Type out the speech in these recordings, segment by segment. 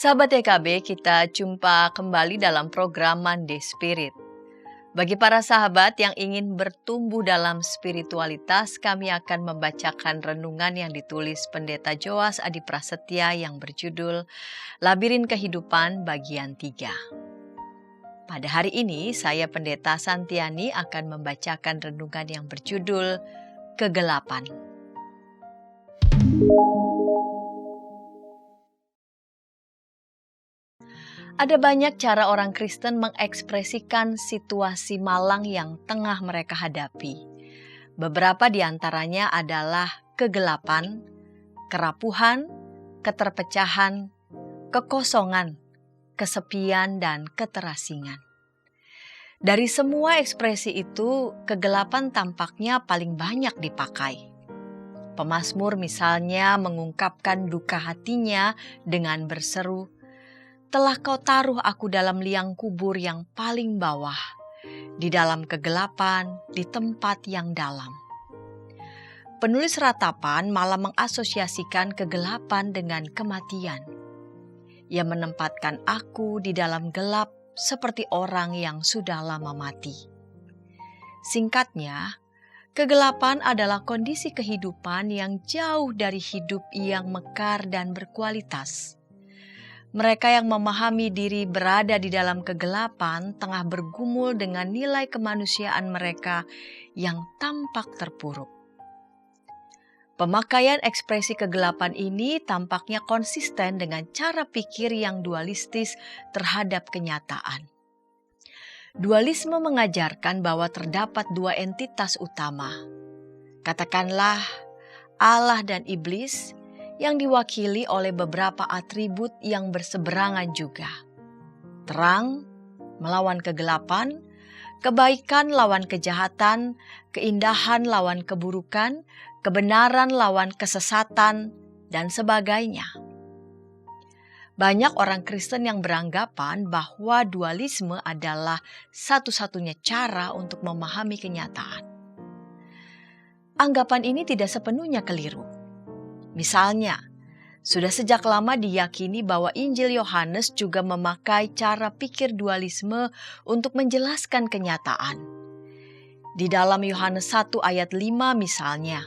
Sahabat EKB, kita jumpa kembali dalam program Monday Spirit. Bagi para sahabat yang ingin bertumbuh dalam spiritualitas, kami akan membacakan renungan yang ditulis Pendeta Joas Adi Prasetya yang berjudul Labirin Kehidupan bagian 3. Pada hari ini, saya Pendeta Santiani akan membacakan renungan yang berjudul Kegelapan. Ada banyak cara orang Kristen mengekspresikan situasi malang yang tengah mereka hadapi. Beberapa di antaranya adalah kegelapan, kerapuhan, keterpecahan, kekosongan, kesepian, dan keterasingan. Dari semua ekspresi itu, kegelapan tampaknya paling banyak dipakai. Pemazmur misalnya mengungkapkan duka hatinya dengan berseru, "Telah kau taruh aku dalam liang kubur yang paling bawah, di dalam kegelapan, di tempat yang dalam." Penulis ratapan malah mengasosiasikan kegelapan dengan kematian. Ia menempatkan aku di dalam gelap seperti orang yang sudah lama mati. Singkatnya, kegelapan adalah kondisi kehidupan yang jauh dari hidup yang mekar dan berkualitas. Mereka yang memahami diri berada di dalam kegelapan tengah bergumul dengan nilai kemanusiaan mereka yang tampak terpuruk. Pemakaian ekspresi kegelapan ini tampaknya konsisten dengan cara pikir yang dualistis terhadap kenyataan. Dualisme mengajarkan bahwa terdapat dua entitas utama. Katakanlah Allah dan iblis, yang diwakili oleh beberapa atribut yang berseberangan juga. Terang melawan kegelapan, kebaikan lawan kejahatan, keindahan lawan keburukan, kebenaran lawan kesesatan, dan sebagainya. Banyak orang Kristen yang beranggapan bahwa dualisme adalah satu-satunya cara untuk memahami kenyataan. Anggapan ini tidak sepenuhnya keliru. Misalnya, sudah sejak lama diyakini bahwa Injil Yohanes juga memakai cara pikir dualisme untuk menjelaskan kenyataan. Di dalam Yohanes 1 ayat 5 misalnya,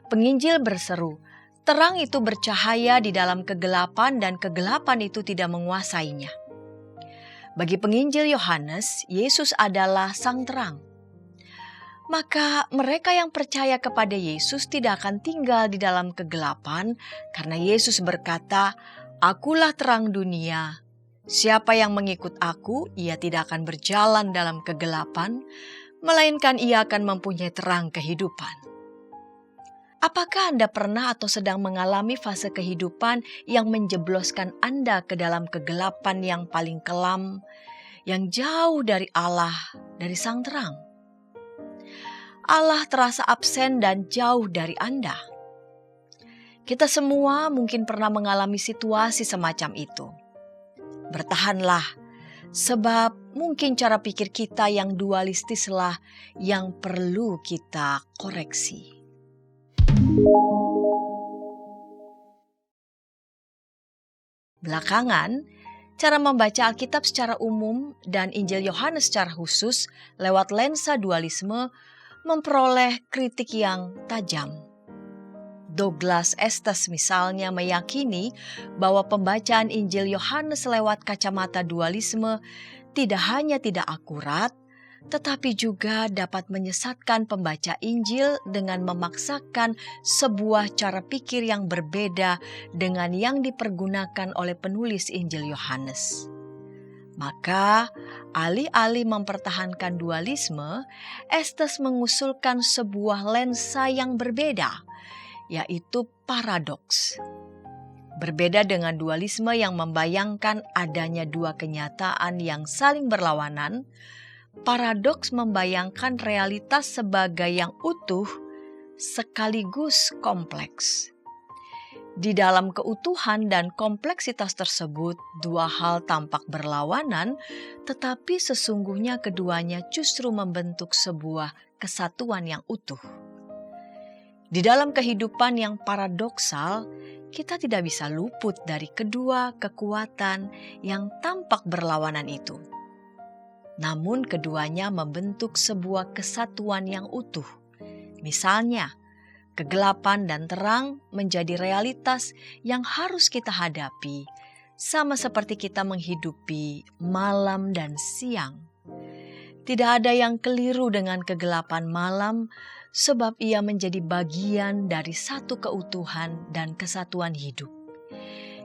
penginjil berseru, "Terang itu bercahaya di dalam kegelapan dan kegelapan itu tidak menguasainya." Bagi penginjil Yohanes, Yesus adalah sang terang. Maka mereka yang percaya kepada Yesus tidak akan tinggal di dalam kegelapan karena Yesus berkata, "Akulah terang dunia. Siapa yang mengikut aku, ia tidak akan berjalan dalam kegelapan, melainkan ia akan mempunyai terang kehidupan." Apakah Anda pernah atau sedang mengalami fase kehidupan yang menjebloskan Anda ke dalam kegelapan yang paling kelam, yang jauh dari Allah, dari sang terang? Allah terasa absen dan jauh dari Anda. Kita semua mungkin pernah mengalami situasi semacam itu. Bertahanlah, sebab mungkin cara pikir kita yang dualistislah yang perlu kita koreksi. Belakangan, cara membaca Alkitab secara umum dan Injil Yohanes secara khusus lewat lensa dualisme memperoleh kritik yang tajam. Douglas Estes misalnya meyakini bahwa pembacaan Injil Yohanes lewat kacamata dualisme tidak hanya tidak akurat, tetapi juga dapat menyesatkan pembaca Injil dengan memaksakan sebuah cara pikir yang berbeda dengan yang dipergunakan oleh penulis Injil Yohanes. Maka, alih-alih mempertahankan dualisme, Estes mengusulkan sebuah lensa yang berbeda, yaitu paradoks. Berbeda dengan dualisme yang membayangkan adanya dua kenyataan yang saling berlawanan, paradoks membayangkan realitas sebagai yang utuh sekaligus kompleks. Di dalam keutuhan dan kompleksitas tersebut, dua hal tampak berlawanan, tetapi sesungguhnya keduanya justru membentuk sebuah kesatuan yang utuh. Di dalam kehidupan yang paradoksal, kita tidak bisa luput dari kedua kekuatan yang tampak berlawanan itu. Namun keduanya membentuk sebuah kesatuan yang utuh. Misalnya, kegelapan dan terang menjadi realitas yang harus kita hadapi, sama seperti kita menghidupi malam dan siang. Tidak ada yang keliru dengan kegelapan malam, sebab ia menjadi bagian dari satu keutuhan dan kesatuan hidup,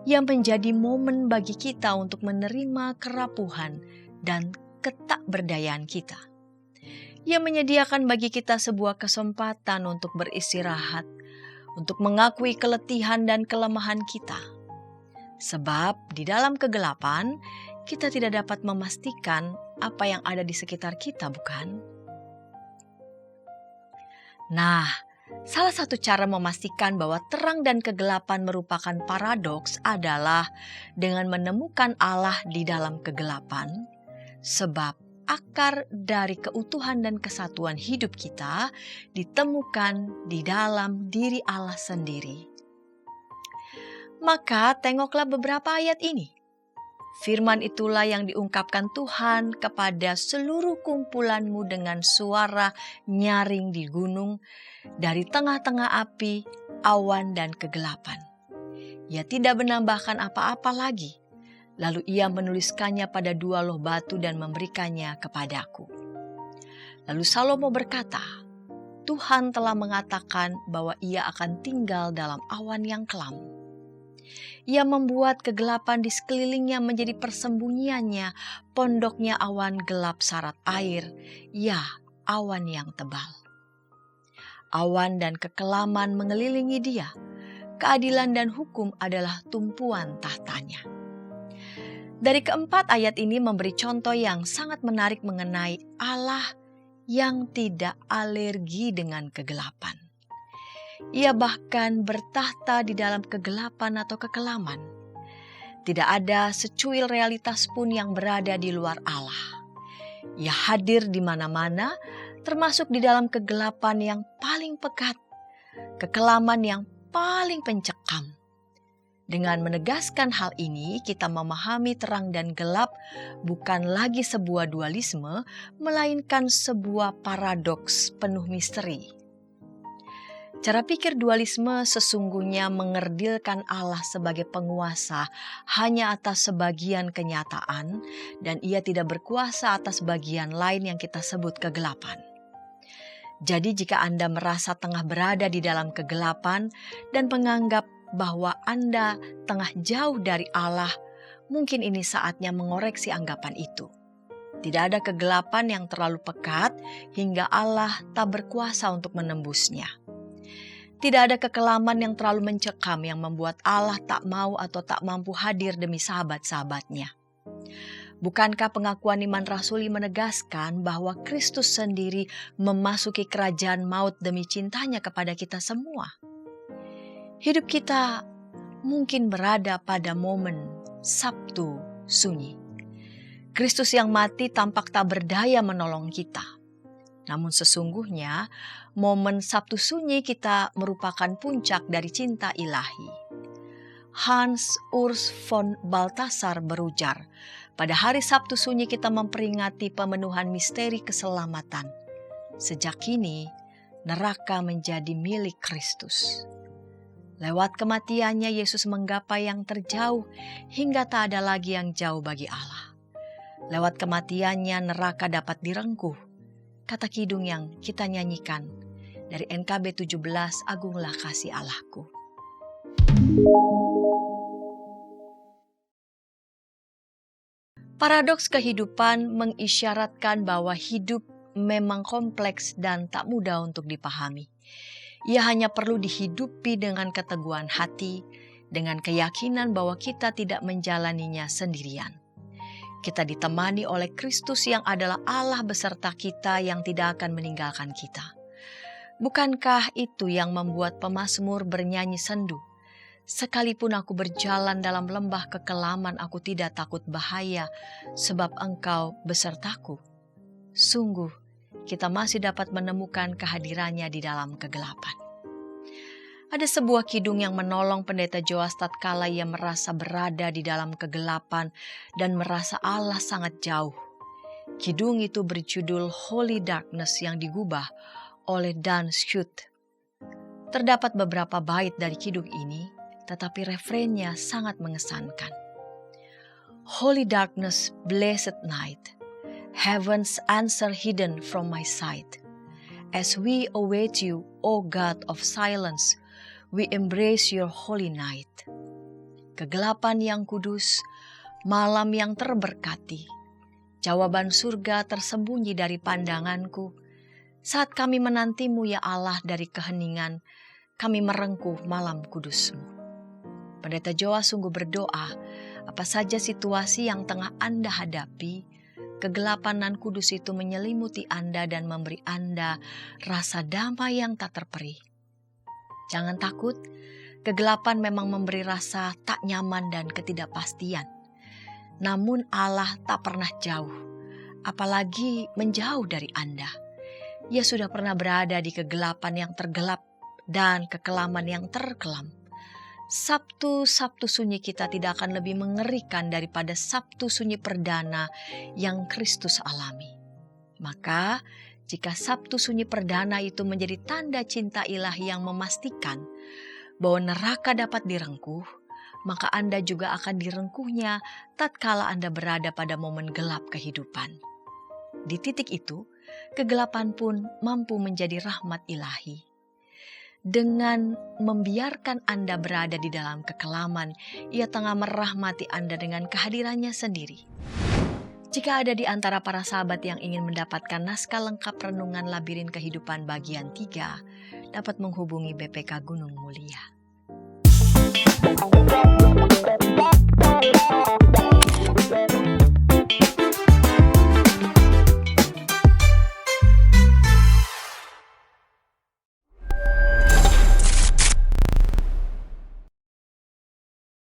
yang menjadi momen bagi kita untuk menerima kerapuhan dan ketakberdayaan kita. Ia menyediakan bagi kita sebuah kesempatan untuk beristirahat, untuk mengakui keletihan dan kelemahan kita. Sebab di dalam kegelapan, kita tidak dapat memastikan apa yang ada di sekitar kita, bukan? Nah, salah satu cara memastikan bahwa terang dan kegelapan merupakan paradoks adalah dengan menemukan Allah di dalam kegelapan, sebab akar dari keutuhan dan kesatuan hidup kita ditemukan di dalam diri Allah sendiri. Maka tengoklah beberapa ayat ini. Firman itulah yang diungkapkan Tuhan kepada seluruh kumpulanmu dengan suara nyaring di gunung dari tengah-tengah api, awan dan kegelapan. Ia tidak menambahkan apa-apa lagi. Lalu ia menuliskannya pada 2 loh batu dan memberikannya kepadaku. Lalu Salomo berkata, Tuhan telah mengatakan bahwa ia akan tinggal dalam awan yang kelam. Ia membuat kegelapan di sekelilingnya menjadi persembunyiannya, pondoknya awan gelap syarat air, ya awan yang tebal. Awan dan kekelaman mengelilingi dia, keadilan dan hukum adalah tumpuan tahtanya. Dari keempat ayat ini memberi contoh yang sangat menarik mengenai Allah yang tidak alergi dengan kegelapan. Ia bahkan bertahta di dalam kegelapan atau kekelaman. Tidak ada secuil realitas pun yang berada di luar Allah. Ia hadir di mana-mana, termasuk di dalam kegelapan yang paling pekat, kekelaman yang paling pencekam. Dengan menegaskan hal ini, kita memahami terang dan gelap bukan lagi sebuah dualisme, melainkan sebuah paradoks penuh misteri. Cara pikir dualisme sesungguhnya mengerdilkan Allah sebagai penguasa hanya atas sebagian kenyataan, dan ia tidak berkuasa atas bagian lain yang kita sebut kegelapan. Jadi jika Anda merasa tengah berada di dalam kegelapan dan menganggap bahwa Anda tengah jauh dari Allah, mungkin ini saatnya mengoreksi anggapan itu. Tidak ada kegelapan yang terlalu pekat hingga Allah tak berkuasa untuk menembusnya. Tidak ada kekelaman yang terlalu mencekam yang membuat Allah tak mau atau tak mampu hadir demi sahabat-sahabatnya. Bukankah pengakuan iman rasuli menegaskan bahwa Kristus sendiri memasuki kerajaan maut demi cintanya kepada kita semua? Hidup kita mungkin berada pada momen Sabtu sunyi. Kristus yang mati tampak tak berdaya menolong kita. Namun sesungguhnya momen Sabtu sunyi kita merupakan puncak dari cinta ilahi. Hans Urs von Balthasar berujar, pada hari Sabtu sunyi kita memperingati pemenuhan misteri keselamatan. Sejak kini neraka menjadi milik Kristus. Lewat kematiannya Yesus menggapai yang terjauh hingga tak ada lagi yang jauh bagi Allah. Lewat kematiannya neraka dapat direngkuh. Kata kidung yang kita nyanyikan dari NKB 17, Agunglah Kasih Allahku. Paradoks kehidupan mengisyaratkan bahwa hidup memang kompleks dan tak mudah untuk dipahami. Ia hanya perlu dihidupi dengan keteguhan hati, dengan keyakinan bahwa kita tidak menjalaninya sendirian. Kita ditemani oleh Kristus yang adalah Allah beserta kita yang tidak akan meninggalkan kita. Bukankah itu yang membuat pemazmur bernyanyi sendu? Sekalipun aku berjalan dalam lembah kekelaman, aku tidak takut bahaya, sebab Engkau besertaku. Sungguh, kita masih dapat menemukan kehadirannya di dalam kegelapan. Ada sebuah kidung yang menolong pendeta Joas tatkala ia merasa berada di dalam kegelapan dan merasa Allah sangat jauh. Kidung itu berjudul Holy Darkness yang digubah oleh Dan Schutt. Terdapat beberapa bait dari kidung ini, tetapi refrennya sangat mengesankan. Holy darkness, blessed night, heaven's answer hidden from my sight. As we await you, O God of silence, we embrace your holy night. Kegelapan yang kudus, malam yang terberkati, jawaban surga tersembunyi dari pandanganku. Saat kami menantimu ya Allah dari keheningan, kami merengkuh malam kudusmu. Pendeta Joas sungguh berdoa, apa saja situasi yang tengah Anda hadapi, kegelapan nan kudus itu menyelimuti Anda dan memberi Anda rasa damai yang tak terperi. Jangan takut, kegelapan memang memberi rasa tak nyaman dan ketidakpastian. Namun Allah tak pernah jauh, apalagi menjauh dari Anda. Ia sudah pernah berada di kegelapan yang tergelap dan kekelaman yang terkelam. Sabtu sunyi kita tidak akan lebih mengerikan daripada Sabtu sunyi perdana yang Kristus alami. Maka, jika Sabtu sunyi perdana itu menjadi tanda cinta ilahi yang memastikan bahwa neraka dapat direngkuh, maka Anda juga akan direngkuhnya tatkala Anda berada pada momen gelap kehidupan. Di titik itu, kegelapan pun mampu menjadi rahmat ilahi. Dengan membiarkan Anda berada di dalam kekelaman, Ia tengah merahmati Anda dengan kehadirannya sendiri. Jika ada di antara para sahabat yang ingin mendapatkan naskah lengkap Renungan Labirin Kehidupan bagian 3, dapat menghubungi BPK Gunung Mulia.